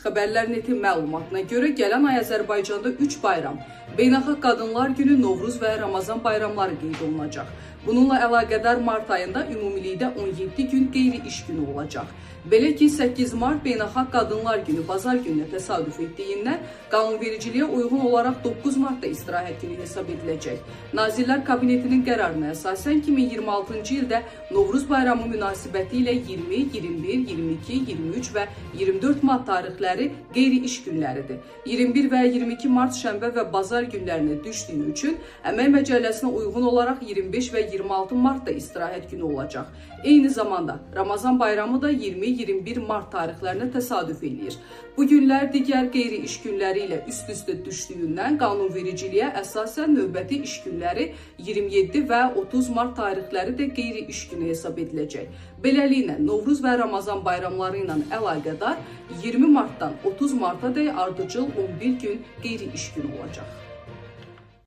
Xəbərlər Netin məlumatına görə gələn ay Azərbaycanda 3 bayram, Beynəlxalq Qadınlar Günü, Novruz və Ramazan bayramları qeyd olunacaq. Bununla əlaqədar mart ayında ümumilikdə 17 gün qeyri-iş günü olacaq. Belə ki, 8 mart Beynəlxalq Qadınlar Günü bazar gününə təsadüf etdiyindən qanunvericiliyə uyğun olaraq 9 martda istirahət günü hesab ediləcək. Nazirlər Kabinetinin qərarına əsasən 2026-cı ildə Novruz bayramı münasibəti ilə 20, 21, 22, 23 və 24 mart tarixləri qeyri-iş günləridir. 21 və 22 mart şənbə və bazar günlərinə düşdüyü üçün Əmək Məcəlləsinə uyğun olaraq 25 və 26 martda istirahət günü olacaq. Eyni zamanda Ramazan bayramı da 20-21 mart tarixlərinə təsadüf edir. Bu günlər digər qeyri-iş günləri ilə üst-üstə düşdüyündən qanunvericiliyə əsasən növbəti iş günləri 27 və 30 mart tarixləri də qeyri-iş günü hesab ediləcək. Beləliklə, Novruz və Ramazan bayramları ilə əlaqədar 20 martdan 30 marta dək ardıcıl 11 gün qeyri-iş günü olacaq.